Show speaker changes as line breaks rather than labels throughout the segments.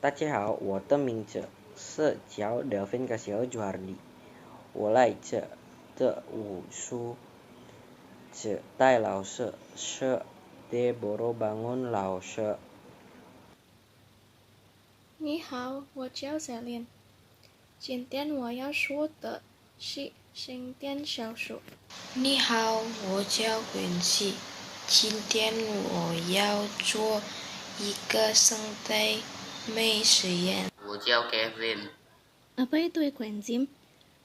大家好，我的名字是叫 Delvin Kasio Juhardi，我来自的武术指代老师是 Deborah Bangun 老师。
你好，我叫 Celine。今天我要说的是经典小说。
你好，我叫Quincy。今天我要做一个生态美实验。
我叫 Kevin。
Apa itu ekoenzim?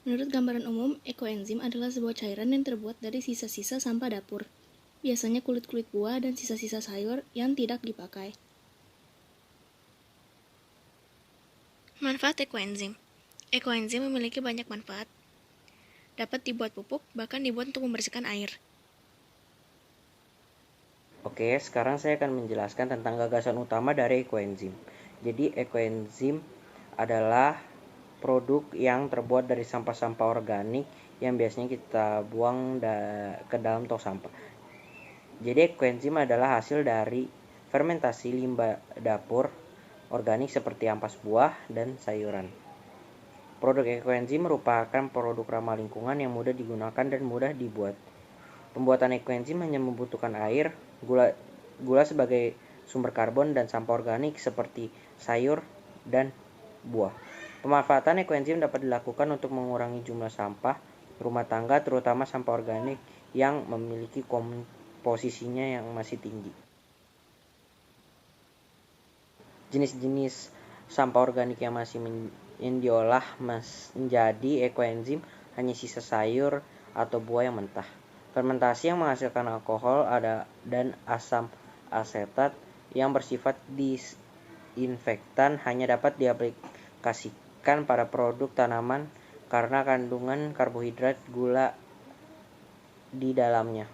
Menurut gambaran umum, ekoenzim adalah sebuah cairan yang terbuat dari sisa-sisa sampah dapur. Biasanya kulit-kulit buah dan sisa-sisa sayur yang tidak dipakai. Manfaat ekoenzim. Ekoenzim memiliki banyak manfaat. Dapat dibuat pupuk, bahkan dibuat untuk membersihkan air.
Oke, sekarang saya akan menjelaskan tentang gagasan utama dari ekoenzim. Jadi ekoenzim adalah produk yang terbuat dari sampah-sampah organik yang biasanya kita buang ke dalam tong sampah. Jadi ekoenzim adalah hasil dari fermentasi limbah dapur organik seperti ampas buah dan sayuran. Produk ekoenzim merupakan produk ramah lingkungan yang mudah digunakan dan mudah dibuat. Pembuatan ekoenzim hanya membutuhkan air, gula sebagai sumber karbon, dan sampah organik seperti sayur dan buah. Pemanfaatan ekoenzim dapat dilakukan untuk mengurangi jumlah sampah rumah tangga, terutama sampah organik yang memiliki komposisinya yang masih tinggi. Jenis-jenis sampah organik yang masih diolah menjadi ekoenzim hanya sisa sayur atau buah yang mentah. Fermentasi yang menghasilkan alkohol dan asam asetat yang bersifat disinfektan hanya dapat diaplikasikan pada produk tanaman karena kandungan karbohidrat gula di dalamnya.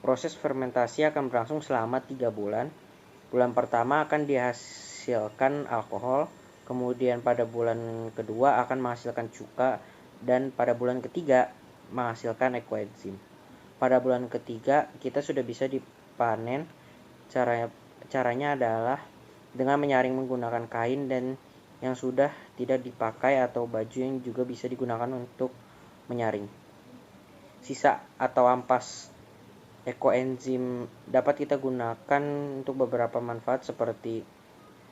Proses fermentasi akan berlangsung selama 3 bulan. Bulan pertama akan dihasilkan alkohol, kemudian pada bulan kedua akan menghasilkan cuka, dan pada bulan ketiga menghasilkan ekoenzim. Pada bulan ketiga kita sudah bisa dipanen. Caranya adalah dengan menyaring menggunakan kain dan yang sudah tidak dipakai atau baju yang juga bisa digunakan untuk menyaring. Sisa atau ampas ekoenzim dapat kita gunakan untuk beberapa manfaat seperti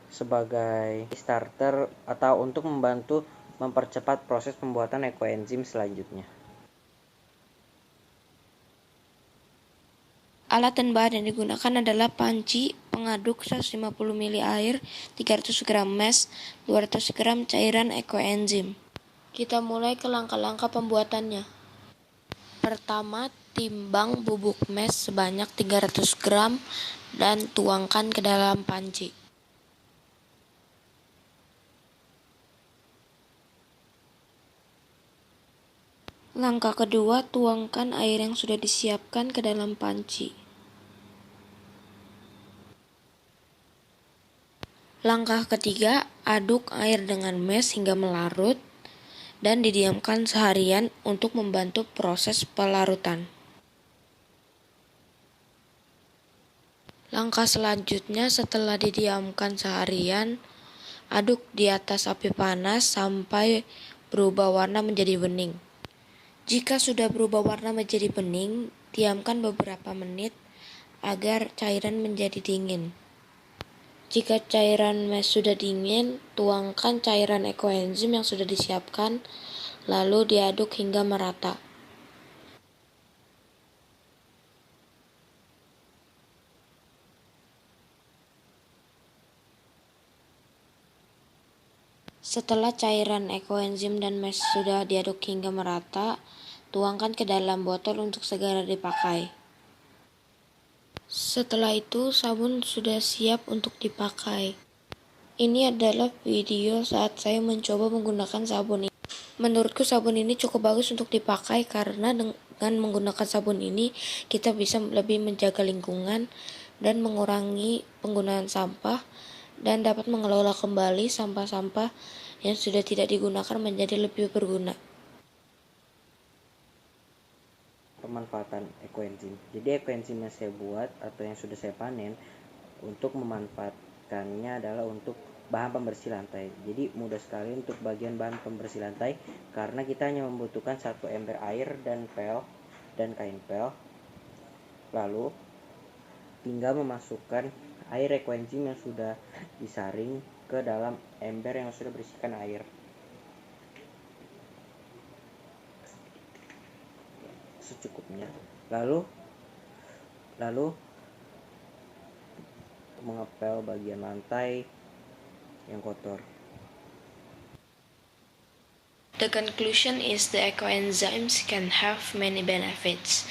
sebagai starter atau untuk membantu mempercepat proses pembuatan ekoenzim selanjutnya.
Alat dan bahan yang digunakan adalah panci, pengaduk 150 ml air, 300 gram mes, 200 gram cairan ekoenzim. Kita mulai ke langkah-langkah pembuatannya. Pertama, timbang bubuk mes sebanyak 300 gram dan tuangkan ke dalam panci. Langkah kedua, tuangkan air yang sudah disiapkan ke dalam panci. Langkah ketiga, aduk air dengan mes hingga melarut dan didiamkan seharian untuk membantu proses pelarutan. Langkah selanjutnya, setelah didiamkan seharian, aduk di atas api panas sampai berubah warna menjadi bening. Jika sudah berubah warna menjadi bening, diamkan beberapa menit agar cairan menjadi dingin. Jika cairan mes sudah dingin, tuangkan cairan ekoenzim yang sudah disiapkan, lalu diaduk hingga merata. Setelah cairan ekoenzim dan mes sudah diaduk hingga merata, tuangkan ke dalam botol untuk segera dipakai. Setelah itu, sabun sudah siap untuk dipakai. Ini adalah video saat saya mencoba menggunakan sabun ini. Menurutku sabun ini cukup bagus untuk dipakai karena dengan menggunakan sabun ini kita bisa lebih menjaga lingkungan dan mengurangi penggunaan sampah dan dapat mengelola kembali sampah-sampah yang sudah tidak digunakan menjadi lebih berguna.
Pemanfaatan ekoenzim. Jadi ekoenzim yang saya buat atau yang sudah saya panen untuk memanfaatkannya adalah untuk bahan pembersih lantai. Jadi mudah sekali untuk bagian bahan pembersih lantai karena kita hanya membutuhkan 1 ember air dan kain pel. Lalu tinggal memasukkan air ekoenzim yang sudah disaring ke dalam ember yang sudah berisikan air. Secukupnya. Lalu mengepel bagian lantai yang kotor.
The conclusion is the ecoenzymes can have many benefits,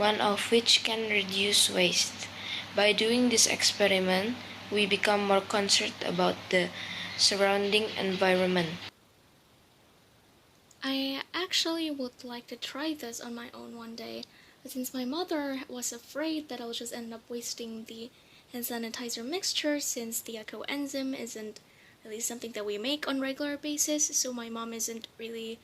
one of which can reduce waste. By doing this experiment, we become more concerned about the surrounding environment.
I actually would like to try this on my own one day, but since my mother was afraid that I'll just end up wasting the hand sanitizer mixture since the ecoenzyme isn't really something that we make on regular basis, so my mom isn't really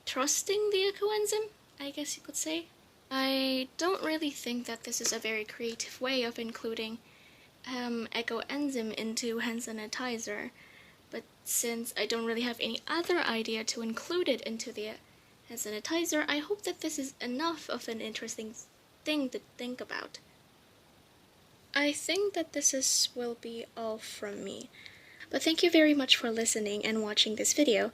trusting the ecoenzyme, I guess you could say. I don't really think that this is a very creative way of including ecoenzyme into hand sanitizer, but since I don't really have any other idea to include it into the hand sanitizer, I hope that this is enough of an interesting thing to think about. I think that will be all from me. But thank you very much for listening and watching this video.